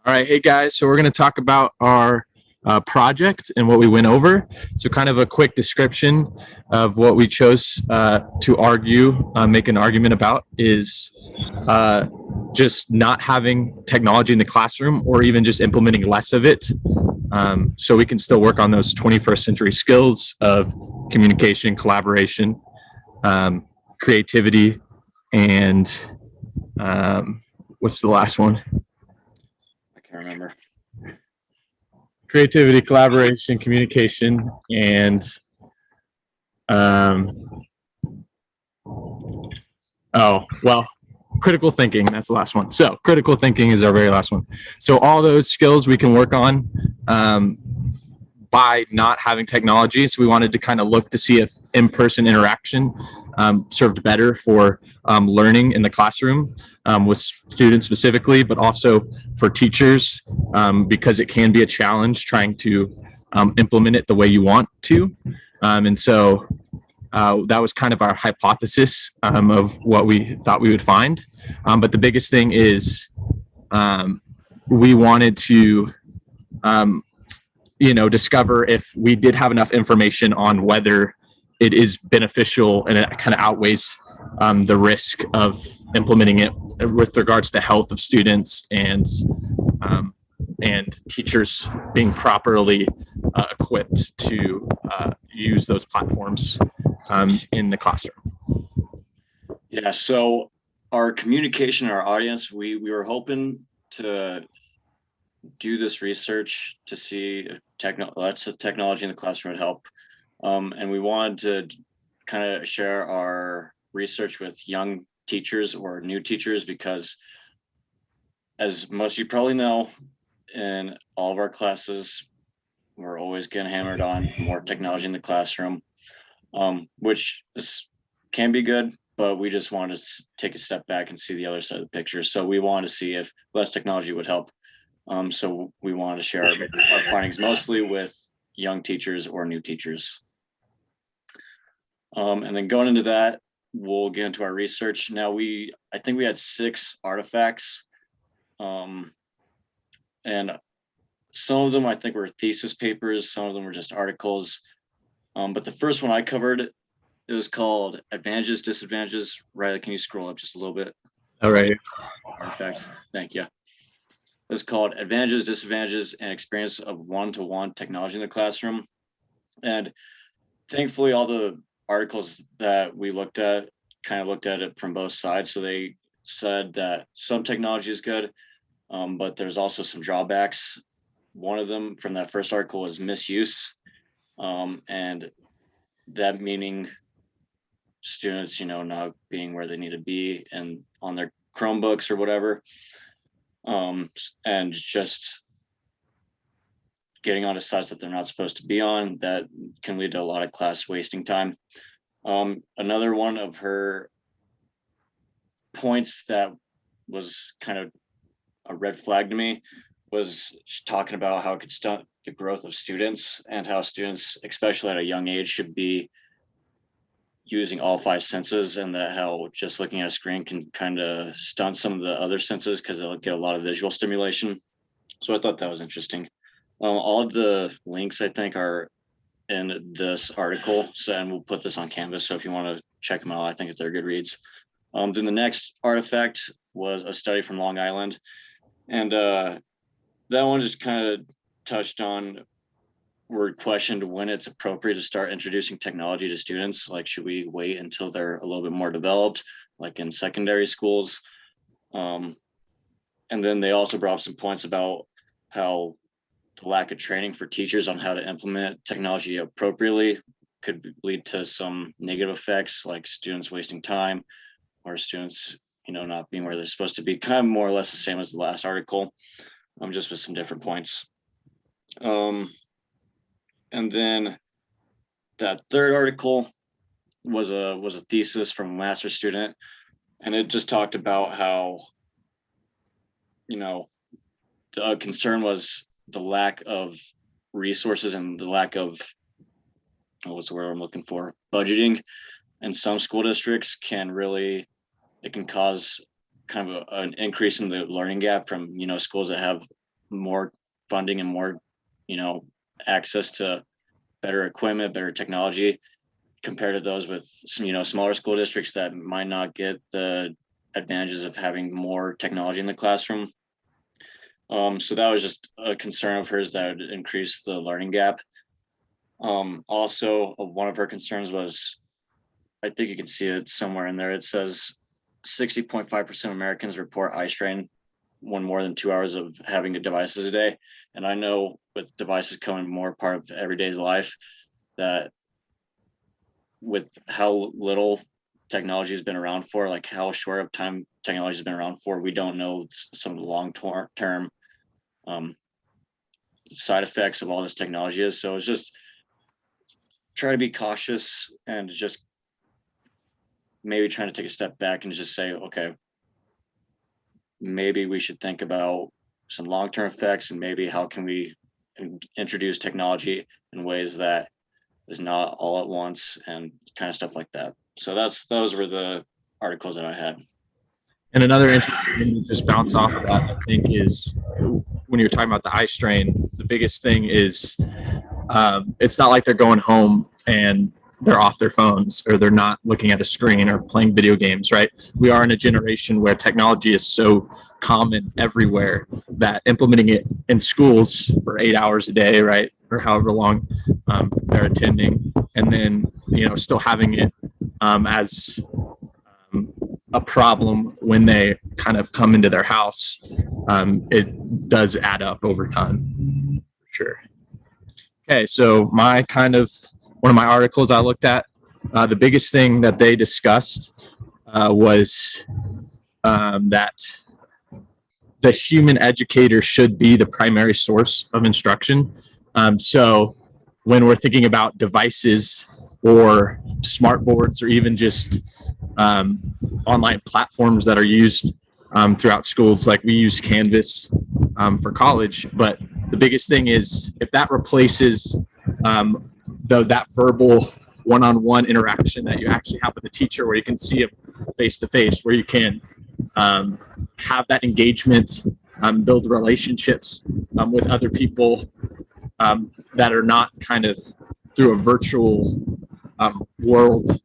All right, hey guys. So we're going to talk about our project and what we went over. So, kind of a quick description of what we chose to argue, make an argument about is just not having technology in the classroom, or even just implementing less of it, so we can still work on those 21st century skills of communication, collaboration, creativity, and what's the last one? I can't remember. Creativity, collaboration, communication, and critical thinking. That's the last one. So critical thinking is our very last one. So all those skills we can work on by not having technology. So we wanted to kind of look to see if in-person interaction served better for learning in the classroom with students specifically, but also for teachers, because it can be a challenge trying to implement it the way you want to. And so that was kind of our hypothesis of what we thought we would find. But the biggest thing is we wanted to discover if we did have enough information on whether it is beneficial and it kind of outweighs the risk of implementing it with regards to health of students and teachers being properly equipped to use those platforms in the classroom. Yeah, so our communication, our audience, we were hoping to do this research to see if lots of technology in the classroom would help. And we wanted to kind of share our research with young teachers or new teachers, because as most of you probably know, in all of our classes, we're always getting hammered on more technology in the classroom, which can be good, but we just wanted to take a step back and see the other side of the picture. So we wanted to see if less technology would help. So we wanted to share our findings mostly with young teachers or new teachers. And then going into that, we'll get into our research. Now I think we had 6 artifacts. And some of them I think were thesis papers, some of them were just articles. But the first one I covered, it was called Advantages, Disadvantages. Riley, can you scroll up just a little bit? All right. Artifact, thank you. It was called Advantages, Disadvantages, and Experience of One-to-One Technology in the Classroom. And thankfully, all the articles that we looked at kind of looked at it from both sides. So they said that some technology is good, but there's also some drawbacks. One of them from that first article was misuse, and that meaning students, not being where they need to be and on their Chromebooks or whatever, and just getting onto sites that they're not supposed to be on. That can lead to a lot of class wasting time. Another one of her points that was kind of a red flag to me was talking about how it could stunt the growth of students, and how students, especially at a young age, should be using all 5 senses, and that how just looking at a screen can kind of stunt some of the other senses because they'll get a lot of visual stimulation. So I thought that was interesting. All of the links I think are in this article, and we'll put this on Canvas, so if you want to check them out, I think they're good reads. Then the next artifact was a study from Long Island, and that one just kind of touched on, we're questioned when it's appropriate to start introducing technology to students. Like, should we wait until they're a little bit more developed, like in secondary schools? And then they also brought up some points about how the lack of training for teachers on how to implement technology appropriately could lead to some negative effects, like students wasting time, or students, not being where they're supposed to be. Kind of more or less the same as the last article, just with some different points. And then that third article was a thesis from a master's student, and it just talked about how, the concern was the lack of resources and the lack of, what's the word I'm looking for, budgeting. And some school districts can cause kind of an increase in the learning gap from, schools that have more funding and more, access to better equipment, better technology compared to those with some, smaller school districts that might not get the advantages of having more technology in the classroom. So that was just a concern of hers that would increase the learning gap. Also, one of her concerns was, I think you can see it somewhere in there. It says 60.5% of Americans report eye strain when more than 2 hours of having the devices a day. And I know with devices becoming more part of everyday's life, that with how little technology has been around for, like how short of time technology has been around for, we don't know some of the long-term side effects of all this technology is. So it's just try to be cautious and just maybe trying to take a step back and just say, okay, maybe we should think about some long-term effects, and maybe how can we introduce technology in ways that is not all at once, and kind of stuff like that. So those were the articles that I had. And another interesting thing to just bounce off of that, I think, is when you're talking about the eye strain, the biggest thing is it's not like they're going home and they're off their phones or they're not looking at a screen or playing video games, right? We are in a generation where technology is so common everywhere that implementing it in schools for 8 hours a day, right, or however long they're attending, and then still having it as a problem when they kind of come into their house, it does add up over time, for sure. Okay, so one of my articles I looked at, the biggest thing that they discussed was that the human educator should be the primary source of instruction. So when we're thinking about devices or smart boards or even just online platforms that are used throughout schools, like we use Canvas for college, but the biggest thing is if that replaces that verbal one-on-one interaction that you actually have with the teacher, where you can see them face to face, where you can have that engagement, build relationships with other people that are not kind of through a virtual world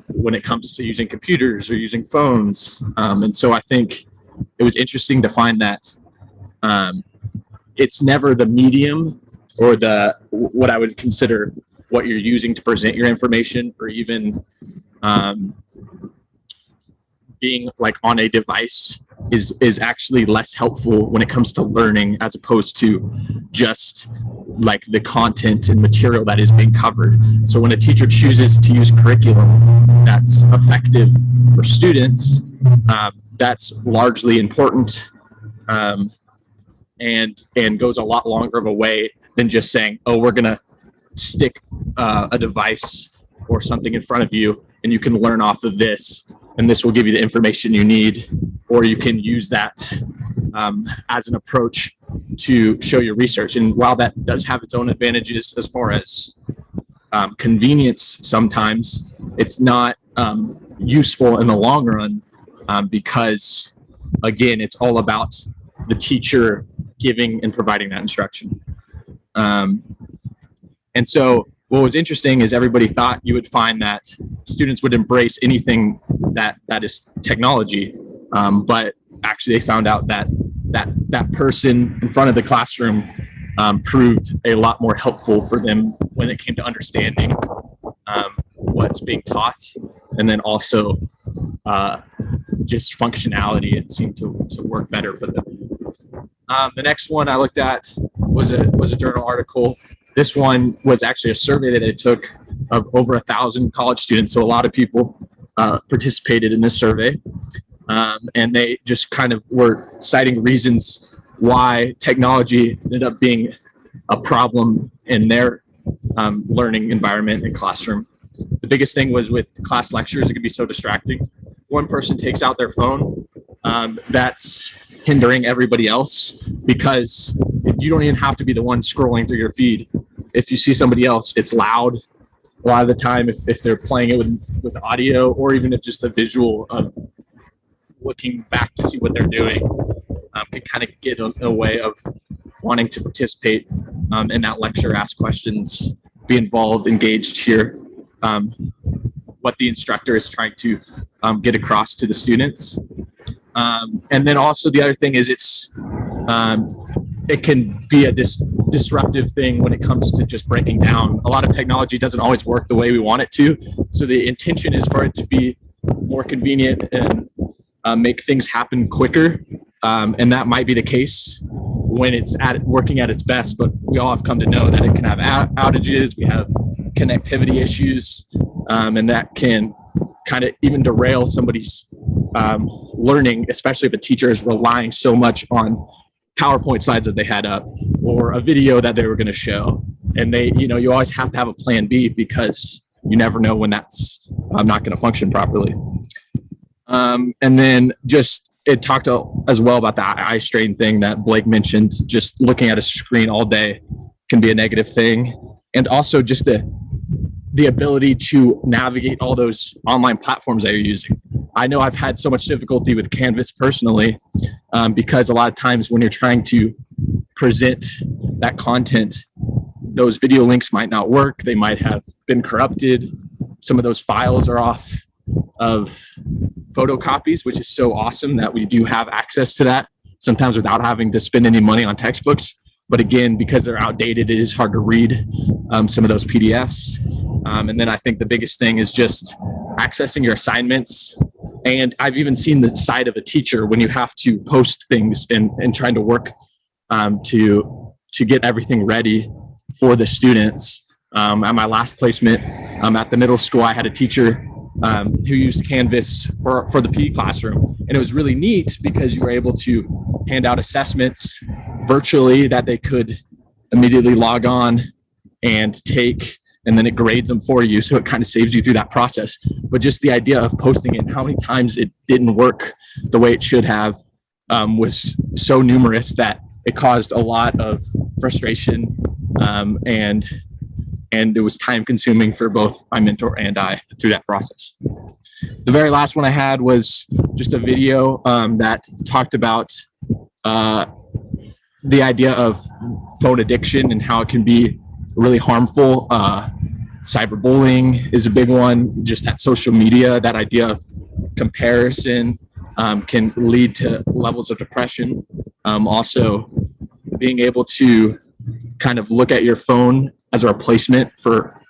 when it comes to using computers or using phones. And so I think it was interesting to find that it's never the medium or what I would consider what you're using to present your information, or even being like on a device is actually less helpful when it comes to learning, as opposed to just like the content and material that is being covered. So when a teacher chooses to use curriculum that's effective for students, that's largely important, and goes a lot longer of a way than just saying, oh, we're going to stick a device or something in front of you and you can learn off of this, and this will give you the information you need, or you can use that as an approach to show your research. And while that does have its own advantages as far as convenience, sometimes it's not useful in the long run, because again, it's all about the teacher giving and providing that instruction. And so what was interesting is everybody thought you would find that students would embrace anything that is technology, but actually they found out that person in front of the classroom proved a lot more helpful for them when it came to understanding what's being taught, and then also just functionality. It seemed to work better for them. The next one I looked at was a journal article. This one was actually a survey that it took of over 1,000 college students. So a lot of people participated in this survey. And they just kind of were citing reasons why technology ended up being a problem in their learning environment and classroom. The biggest thing was with class lectures, it could be so distracting. If one person takes out their phone, that's hindering everybody else, because you don't even have to be the one scrolling through your feed. If you see somebody else, it's loud. A lot of the time, if they're playing it with audio, or even if just the visual of looking back to see what they're doing, can kind of get in a way of wanting to participate in that lecture, ask questions, be involved, engaged, hear what the instructor is trying to get across to the students. And then also the other thing is it can be a disruptive thing when it comes to just breaking down. A lot of technology doesn't always work the way we want it to. So the intention is for it to be more convenient and make things happen quicker. And that might be the case when it's working at its best, but we all have come to know that it can have outages, we have connectivity issues, and that can kind of even derail somebody's learning, especially if a teacher is relying so much on PowerPoint slides that they had up or a video that they were going to show. And you always have to have a plan B because you never know when that's not going to function properly. And then it talked as well about the eye strain thing that Blake mentioned. Just looking at a screen all day can be a negative thing. And also just the ability to navigate all those online platforms that you're using. I know I've had so much difficulty with Canvas personally because a lot of times when you're trying to present that content, those video links might not work. They might have been corrupted. Some of those files are off of photocopies, which is so awesome that we do have access to that, sometimes without having to spend any money on textbooks. But again, because they're outdated, it is hard to read some of those PDFs. And then I think the biggest thing is just accessing your assignments. And I've even seen the side of a teacher when you have to post things and trying to work to get everything ready for the students. At my last placement at the middle school, I had a teacher who used Canvas for the PE classroom. And it was really neat because you were able to hand out assessments virtually that they could immediately log on and take, and then it grades them for you. So it kind of saves you through that process. But just the idea of posting it and how many times it didn't work the way it should have was so numerous that it caused a lot of frustration and it was time consuming for both my mentor and I through that process. The very last one I had was just a video that talked about the idea of phone addiction and how it can be really harmful. Cyberbullying is a big one. Just that social media, that idea of comparison can lead to levels of depression. Also, being able to kind of look at your phone as a replacement for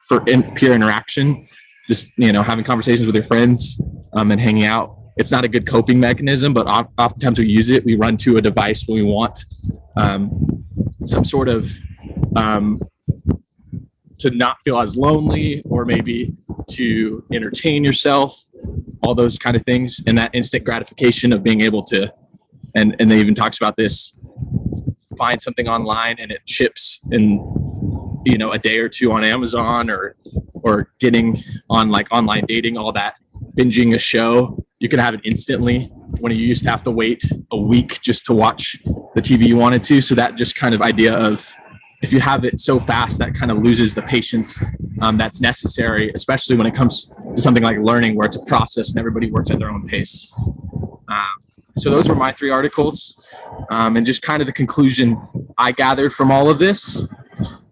peer interaction, just having conversations with your friends and hanging out. It's not a good coping mechanism, but oftentimes we use it. We run to a device when we want some sort of to not feel as lonely, or maybe to entertain yourself, all those kind of things. And that instant gratification of being able to, and they even talks about this, find something online and it ships in a day or two on Amazon, or getting on like online dating, all that, binging a show, you can have it instantly when you used to have to wait a week just to watch the TV you wanted to. So that just kind of idea of, if you have it so fast, that kind of loses the patience that's necessary, especially when it comes to something like learning, where it's a process and everybody works at their own pace. So those were my 3 articles. And just kind of the conclusion I gathered from all of this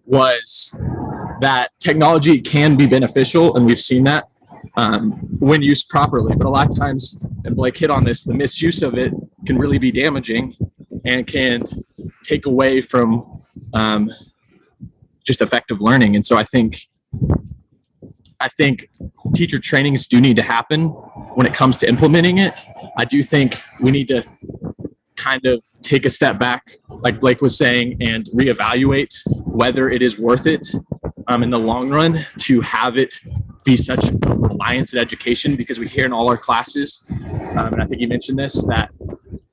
was that technology can be beneficial, and we've seen that when used properly. But a lot of times, and Blake hit on this, the misuse of it can really be damaging and can take away from just effective learning. And so I think teacher trainings do need to happen when it comes to implementing it. I do think we need to kind of take a step back, like Blake was saying, and reevaluate whether it is worth it in the long run to have it be such a reliance in education, because we hear in all our classes, and I think you mentioned this, that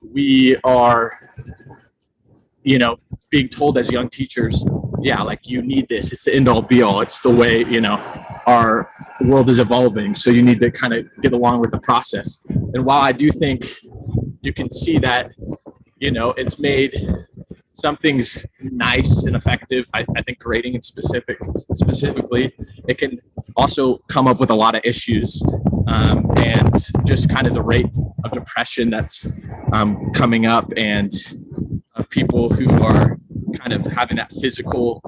we are, being told as young teachers, yeah, like you need this. It's the end all be all. It's the way, our world is evolving. So you need to kind of get along with the process. And while I do think you can see that, it's made some things nice and effective, I think grading in specifically, it can also come up with a lot of issues and just kind of the rate of depression that's coming up, and of people who are kind of having that physical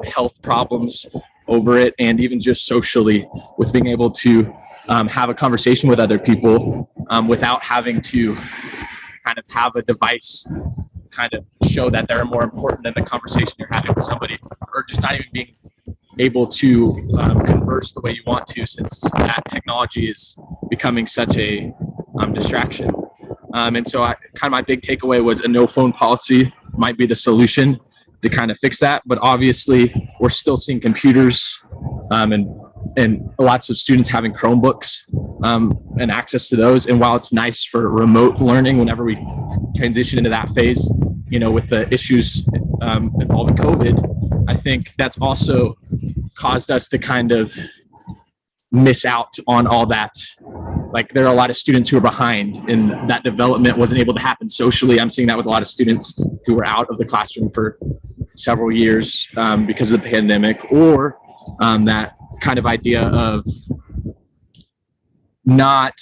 health problems over it, and even just socially with being able to have a conversation with other people without having to kind of have a device kind of show that they're more important than the conversation you're having with somebody, or just not even being able to converse the way you want to, since that technology is becoming such a distraction. And so my big takeaway was a no phone policy might be the solution to kind of fix that. But obviously we're still seeing computers and lots of students having Chromebooks and access to those. And while it's nice for remote learning, whenever we transition into that phase, with the issues involving COVID, I think that's also caused us to kind of miss out on all that. Like, there are a lot of students who are behind, and that development wasn't able to happen socially. I'm seeing that with a lot of students who were out of the classroom for several years because of the pandemic, or that kind of idea of not,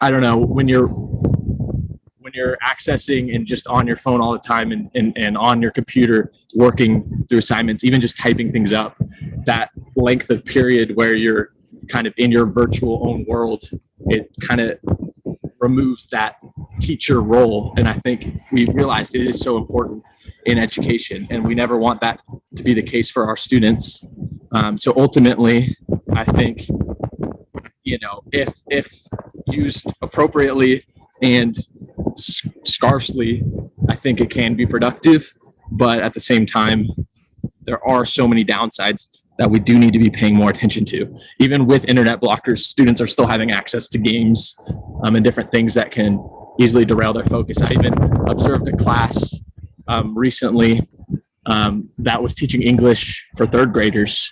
I don't know, when you're accessing and just on your phone all the time and on your computer working through assignments, even just typing things up, that length of period where you're kind of in your virtual own world, it kind of removes that teacher role. And I think we've realized it is so important in education, and we never want that to be the case for our students. So ultimately, I think, if used appropriately and scarcely, I think it can be productive. But at the same time, there are so many downsides that we do need to be paying more attention to. Even with internet blockers, students are still having access to games and different things that can easily derail their focus. I even observed a class recently that was teaching English for third graders,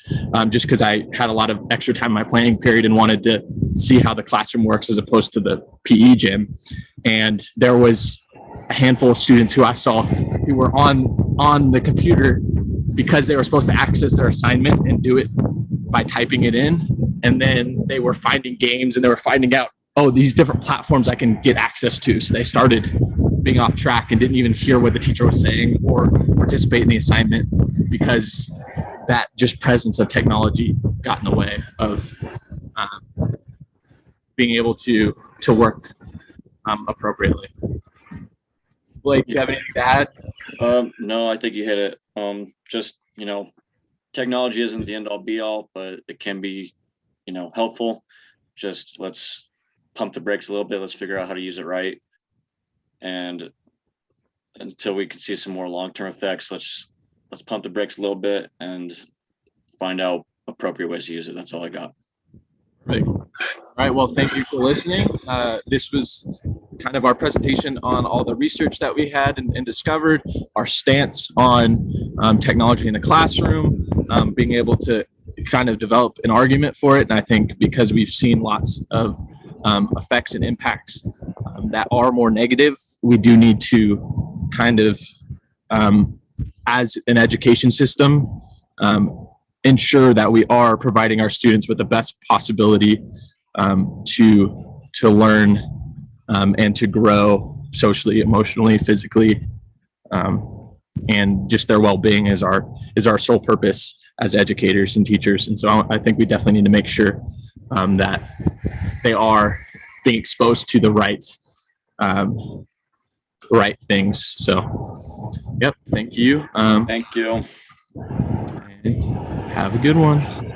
just because I had a lot of extra time in my planning period and wanted to see how the classroom works as opposed to the PE gym. And there was a handful of students who I saw who were on the computer because they were supposed to access their assignment and do it by typing it in. And then they were finding games, and they were finding out, oh, these different platforms I can get access to. So they started being off track and didn't even hear what the teacher was saying or participate in the assignment, because that just presence of technology got in the way of being able to work appropriately. Blake, do you have anything to add? No, I think you hit it. Just, technology isn't the end all be all, but it can be, helpful. Just let's pump the brakes a little bit. Let's figure out how to use it right. And until we can see some more long-term effects, let's pump the brakes a little bit and find out appropriate ways to use it. That's all I got. Right. All right. Well, thank you for listening. This was kind of our presentation on all the research that we had and discovered, our stance on technology in the classroom, being able to kind of develop an argument for it. And I think because we've seen lots of effects and impacts that are more negative, we do need to kind of, as an education system, ensure that we are providing our students with the best possibility to learn and to grow socially, emotionally, physically, and just their well-being is our sole purpose as educators and teachers. And so I think we definitely need to make sure that they are being exposed to the right things. So, yep. Thank you. Thank you. And have a good one.